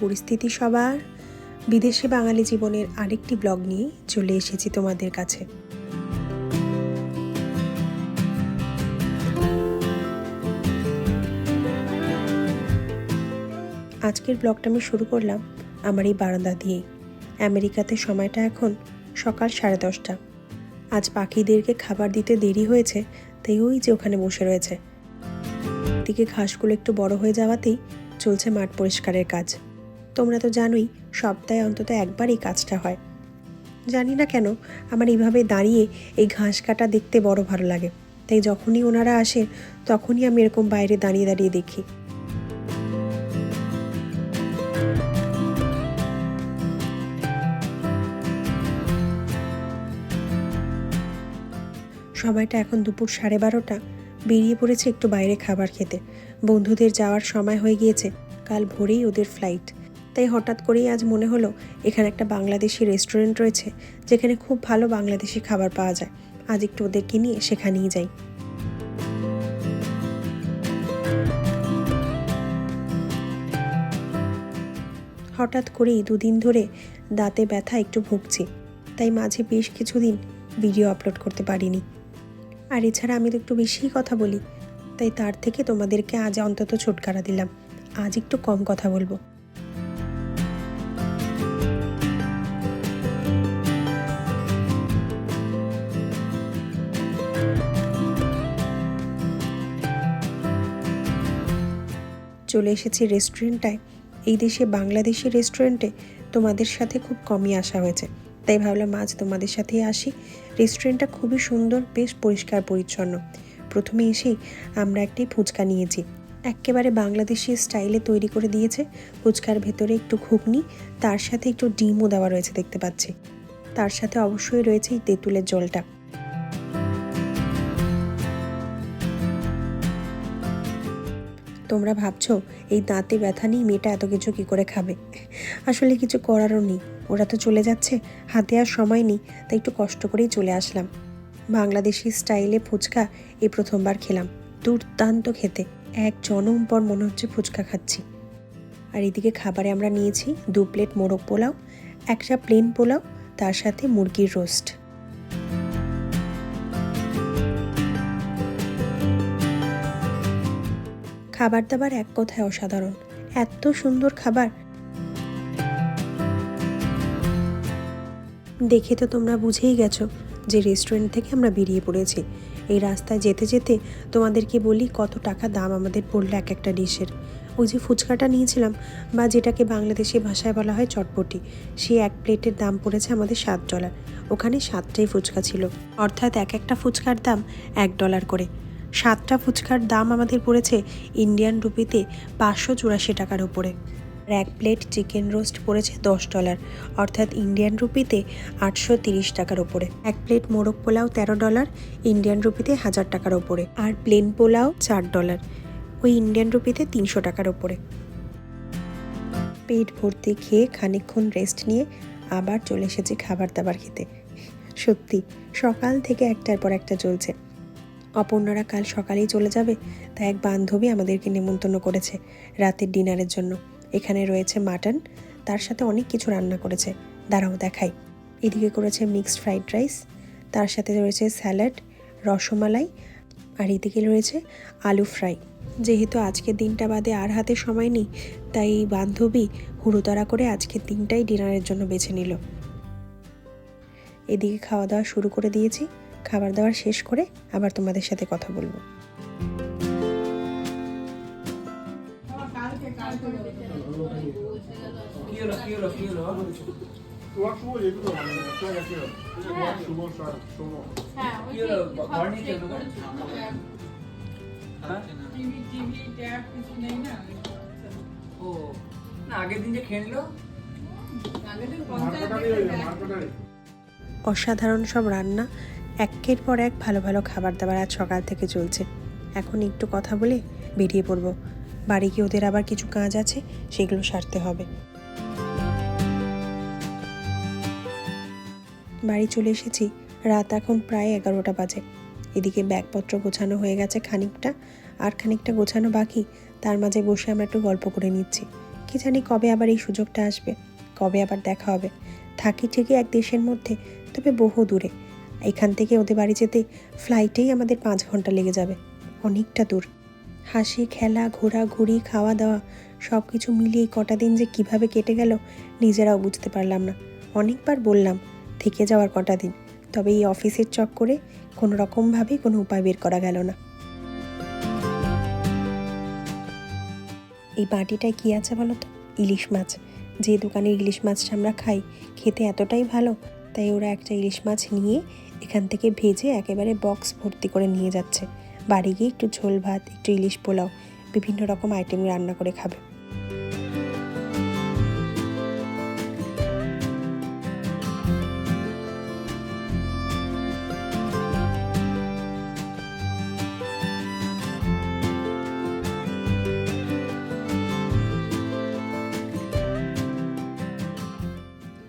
পরিস্থিতি সবার? বিদেশে বাঙালি জীবনের আরেকটি ব্লগ নিয়ে চলে এসেছি তোমাদের কাছে। আজকের ব্লগটা আমি শুরু করলাম আমার এই বারান্দা দিয়েই। আমেরিকাতে সময়টা এখন সকাল 10:30। আজ পাখিদেরকে খাবার দিতে দেরি হয়েছে, তাই ওই যে ওখানে বসে রয়েছে। দিকে ঘাসগুলো একটু বড় হয়ে যাওয়াতেই চলছে মাঠ পরিষ্কারের কাজ। তোমরা তো জানোই সপ্তাহে অন্তত একবার এই কাজটা হয়। জানি না কেন আমার এইভাবে দাঁড়িয়ে এই ঘাস কাটা দেখতে বড় ভালো লাগে, তাই যখনই ওনারা আসে তখনই আমি এরকম বাইরে দাঁড়িয়ে দাঁড়িয়ে দেখি। সময়টা এখন দুপুর 12:30। বেরিয়ে পড়েছে একটু বাইরে খাবার খেতে। বন্ধুদের যাওয়ার সময় হয়ে গিয়েছে, কাল ভোরেই ওদের ফ্লাইট। তাই হঠাৎ করেই আজ মনে হলো এখানে একটা বাংলাদেশি রেস্টুরেন্ট রয়েছে যেখানে খুব ভালো বাংলাদেশি খাবার পাওয়া যায়। আজ একটু ওদেরকে নিয়ে সেখানেই যাই। হঠাৎ করেই 2 দিন ধরে দাঁতে ব্যথা একটু ভুগছি, তাই মাঝে বেশ কিছুদিন ভিডিও আপলোড করতে পারিনি। আর এছাড়া আমি তো একটু বেশিই কথা বলি, তাই তার থেকে তোমাদেরকে আজ অন্তত ছুটকারা দিলাম। আজ একটু কম কথা বলবো। চলে এসেছি রেস্টুরেন্টটায়। এই দেশে বাংলাদেশি রেস্টুরেন্টে তোমাদের সাথে খুব কমই আসা হয়েছে, তাই ভাবলাম আজ তোমাদের সাথেই আসি। রেস্টুরেন্টটা খুবই সুন্দর, বেশ পরিষ্কার পরিচ্ছন্ন। প্রথমে এসেই আমরা একটি ফুচকা নিয়েছি, একেবারে বাংলাদেশি স্টাইলে তৈরি করে দিয়েছে। ফুচকার ভেতরে একটু ঘুগনি, তার সাথে একটু ডিমও দেওয়া রয়েছে দেখতে পাচ্ছি। তার সাথে অবশ্যই রয়েছে এই তেঁতুলের জলটা। তোমরা ভাবছো এই দাঁতে ব্যথা নেই মেয়েটা এত কিছু কী করে খাবে? আসলে কিছু করারও নেই, ওরা তো চলে যাচ্ছে, হাতে আর সময় নেই, তাই একটু কষ্ট করেই চলে আসলাম। বাংলাদেশি স্টাইলে ফুচকা এই প্রথমবার খেলাম, দুর্দান্ত খেতে। এক জনম পর মনে হচ্ছে ফুচকা খাচ্ছি। আর এদিকে খাবারে আমরা নিয়েছি 2 প্লেট মোরগ পোলাও, একটা প্লেন পোলাও, তার সাথে মুরগির রোস্ট। খাবার দাবার এক কথায় অসাধারণ, এত সুন্দর খাবার। দেখে তো তোমরা বুঝেই গেছো যে রেস্টুরেন্ট থেকে আমরা বেরিয়ে পড়েছি। এই রাস্তায় যেতে যেতে তোমাদেরকে বলি কত টাকা দাম আমাদের পড়লো এক একটা ডিশের। ওই যে ফুচকাটা নিয়েছিলাম, বা যেটাকে বাংলাদেশি ভাষায় বলা হয় চটপটি, সেই এক প্লেটের দাম পড়েছে আমাদের $7। ওখানে 7টাই ফুচকা ছিল, অর্থাৎ এক একটা ফুচকার দাম $1 করে। 7টা ফুচকার দাম আমাদের পড়েছে ইন্ডিয়ান রুপিতে 584 টাকার উপরে। আর এক প্লেট চিকেন রোস্ট পড়েছে $10, অর্থাৎ ইন্ডিয়ান রুপিতে 830 টাকার ওপরে। এক প্লেট মোরগ পোলাও $13, ইন্ডিয়ান রুপিতে 1000 টাকার ওপরে। আর প্লেন পোলাও $4, ওই ইন্ডিয়ান রুপিতে 300 টাকার ওপরে। পেট ভর্তি খেয়ে খানিকক্ষণ রেস্ট নিয়ে আবার চলে এসেছি খাবার দাবার খেতে। সত্যি সকাল থেকে একটার পর একটা চলছে। অপর্ণারা কাল সকালেই চলে যাবে, তাই এক বান্ধবী আমাদেরকে নেমন্তন্ন করেছে রাতের ডিনারের জন্য। এখানে রয়েছে মাটন, তার সাথে অনেক কিছু রান্না করেছে, দাঁড়াও দেখাই। এদিকে করেছে মিক্সড ফ্রাইড রাইস, তার সাথে রয়েছে স্যালাড, রসমালাই, আর এদিকে রয়েছে আলু ফ্রাই। যেহেতু আজকের দিনটা বাদে আর হাতে সময় নেই, তাই বান্ধবী হুড়োতাড়া করে আজকের দিনটাই ডিনারের জন্য বেছে নিল। এদিকে খাওয়া দাওয়া শুরু করে দিয়েছি। খাবার দাবার শেষ করে আবার তোমাদের সাথে কথা বলবো। অসাধারণ সব রান্না, একের পর এক ভালো ভালো খাবার দাবার আজ সকাল থেকে চলছে। এখন একটু কথা বলে বেরিয়ে পড়বো। বাড়ি গিয়ে ওদের আবার কিছু কাজ আছে, সেগুলো সারতে হবে। বাড়ি চলে এসেছি, রাত এখন প্রায় 11টা বাজে। এদিকে ব্যাগপত্র গোছানো হয়ে গেছে খানিকটা, আর খানিকটা গোছানো বাকি। তার মাঝে বসে আমরা একটু গল্প করে নিচ্ছি। কি জানি কবে আবার এই সুযোগটা আসবে, কবে আবার দেখা হবে। থাকি ঠিকই এক দেশের মধ্যে, তবে বহু দূরে। এখান থেকে ওদের বাড়ি যেতে ফ্লাইটেই আমাদের 5 ঘন্টা লেগে যাবে, অনেকটা দূর। হাসি খেলা ঘোরাঘুরি খাওয়া দাওয়া সব কিছু মিলিয়ে কটা দিন যে কিভাবে কেটে গেল নিজেরাও বুঝতে পারলাম না। অনেকবার বললাম থেকে যাওয়ার কটা দিন, তবে এই অফিসের চক্করে কোনো রকমভাবেই কোনো উপায় বের করা গেল না। এই বাটিটায় কী আছে বলো তো? ইলিশ মাছ। যে দোকানের ইলিশ মাছটা আমরা খাই খেতে এতটাই ভালো, তাই ওরা একটা ইলিশ মাছ নিয়ে এখান থেকে ভেজে একেবারে বক্স ভর্তি করে নিয়ে যাচ্ছে। বাড়ি গিয়ে একটু ঝোল ভাত, একটু ইলিশ পোলাও, বিভিন্ন রকম আইটেম রান্না করে খাবে।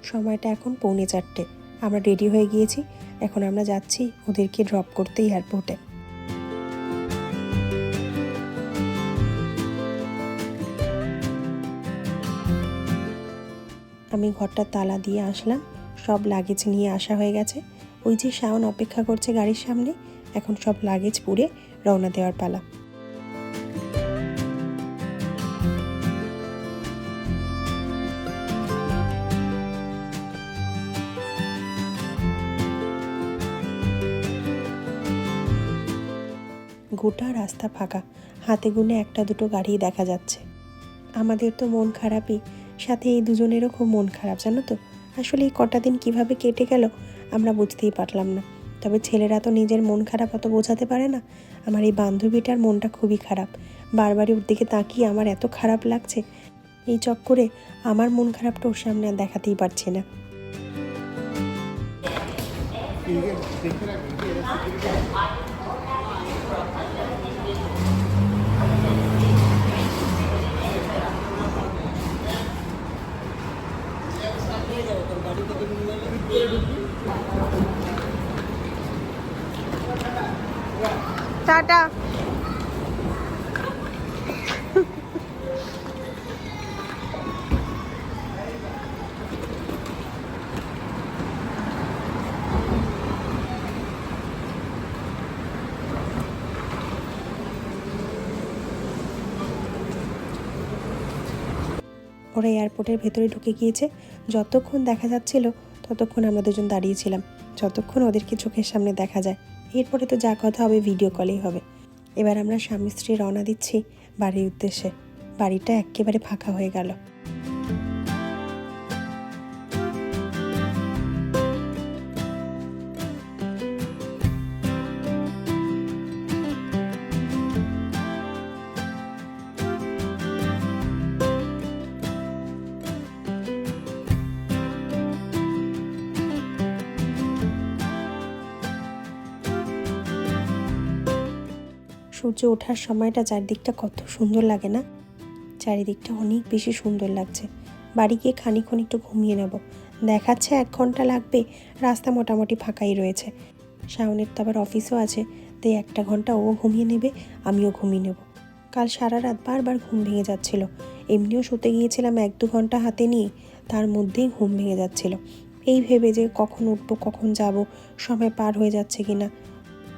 সময়টা এখন 3:45। আমরা রেডি হয়ে গিয়েছি, এখন আমরা যাচ্ছি ওদেরকে ড্রপ করতে এয়ারপোর্টে। আমি ঘরটা তালা দিয়ে আসলাম, সব লাগেজ নিয়ে আসা হয়ে গেছে। ওই যে শাওন অপেক্ষা করছে গাড়ির সামনে, এখন সব লাগেজ পুড়ে রওনা দেওয়ার পালা। গোটা রাস্তা ফাঁকা, হাতে গুনে একটা দুটো গাড়ি দেখা যাচ্ছে। আমাদের তো মন খারাপই, সাথে এই দুজনেরও খুব মন খারাপ, জানো তো। আসলে এই কটা দিন কিভাবে কেটে গেল আমরা বুঝতেই পারলাম না। তবে ছেলেরা তো নিজের মন খারাপ অত বোঝাতে পারে না। আমার এই বান্ধবীটার মনটা খুবই খারাপ, বারবারই ওর দিকে তাকিয়ে আমার এত খারাপ লাগছে। এই চক্করে আমার মন খারাপটা ওর সামনে আর দেখাতেই পারছি না। টাটা। ওরা এয়ারপোর্টের ভেতরে ঢুকে গিয়েছে। যতক্ষণ দেখা যাচ্ছিল ততক্ষণ আমরা দুজন দাঁড়িয়েছিলাম, যতক্ষণ ওদেরকে চোখের সামনে দেখা যায়। এরপরে তো যা কথা হবে ভিডিও কলেই হবে। এবার আমরা স্বামী স্ত্রী রওনা দিচ্ছি বাড়ির উদ্দেশ্যে। বাড়িটা একেবারে ফাঁকা হয়ে গেল। সূর্য ওঠার সময়টা চারিদিকটা কত সুন্দর লাগে না? চারিদিকটা অনেক বেশি সুন্দর লাগছে। বাড়ি গিয়ে খানিকক্ষণ একটু ঘুমিয়ে নেব। দেখাচ্ছে 1 ঘন্টা লাগবে, রাস্তা মোটামুটি ফাঁকাই রয়েছে। শাওনের তো আবার অফিসও আছে, তাই 1 ঘন্টা ও ঘুমিয়ে নেবে, আমিও ঘুমিয়ে নেব। কাল সারা রাত বারবার ঘুম ভেঙে যাচ্ছিল। এমনিও শুতে গিয়েছিলাম 1-2 ঘন্টা হাতে নিয়ে, তার মধ্যেই ঘুম ভেঙে যাচ্ছিল। এই ভেবে যে কখন উঠবো কখন যাব, সময় পার হয়ে যাচ্ছে কিনা।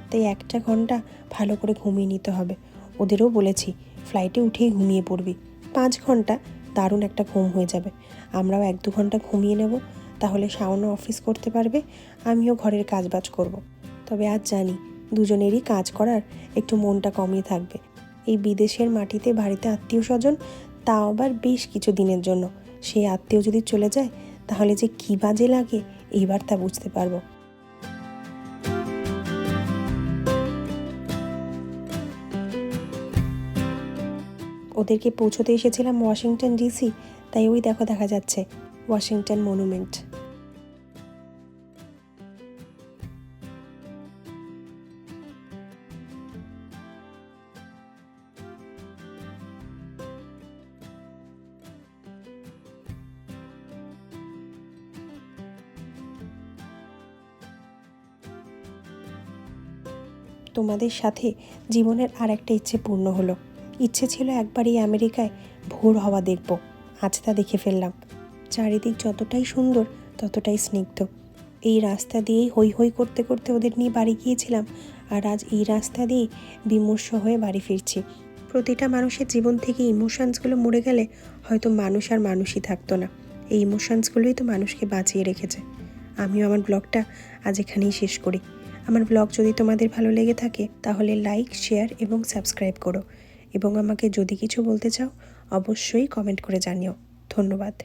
তাই 1 ঘন্টা ভালো করে ঘুমিয়ে নিতে হবে। ওদেরও বলেছি ফ্লাইটে উঠেই ঘুমিয়ে পড়বি, 5 ঘন্টা দারুণ একটা ঘুম হয়ে যাবে। আমরাও 1-2 ঘন্টা ঘুমিয়ে নেব, তাহলে শাওনও অফিস করতে পারবে, আমিও ঘরের কাজবাজ করব। তবে আজ জানি দুজনেরই কাজ করার একটু মনটা কমই থাকবে। এই বিদেশের মাটিতে বাড়িতে আত্মীয় স্বজন, তাও আবার বেশ কিছু দিনের জন্য। সেই আত্মীয় যদি চলে যায় তাহলে যে কী বাজে লাগে এইবার তা বুঝতে পারবো। ওদেরকে পৌঁছতে এসেছিলাম ওয়াশিংটন ডিসি, তাই ওই দেখো দেখা যাচ্ছে ওয়াশিংটন মনুমেন্ট। তোমাদের সাথে জীবনের আর একটা ইচ্ছে পূর্ণ হলো। ইচ্ছে ছিল একবার এই আমেরিকায় ভোর হওয়া দেখব। আজ তা দেখে ফেললাম। চারিদিক যতটাই সুন্দর ততটাই স্নিগ্ধ। এই রাস্তা দিয়েই হৈ হৈ করতে করতে ওদের নিয়ে বাড়ি গিয়েছিলাম, আর আজ এই রাস্তা দিয়েই বিমর্ষ হয়ে বাড়ি ফিরছি। প্রতিটা মানুষের জীবন থেকে ইমোশনসগুলো মরে গেলে হয়তো মানুষ আর মানুষই থাকতো না। এই ইমোশনসগুলোই তো মানুষকে বাঁচিয়ে রেখেছে। আমিও আমার ব্লগটা আজ এখানেই শেষ করি। আমার ব্লগ যদি তোমাদের ভালো লেগে থাকে তাহলে লাইক, শেয়ার এবং সাবস্ক্রাইব করো, এবং আমাকে যদি কিছু বলতে চাও অবশ্যই কমেন্ট করে জানিও। ধন্যবাদ।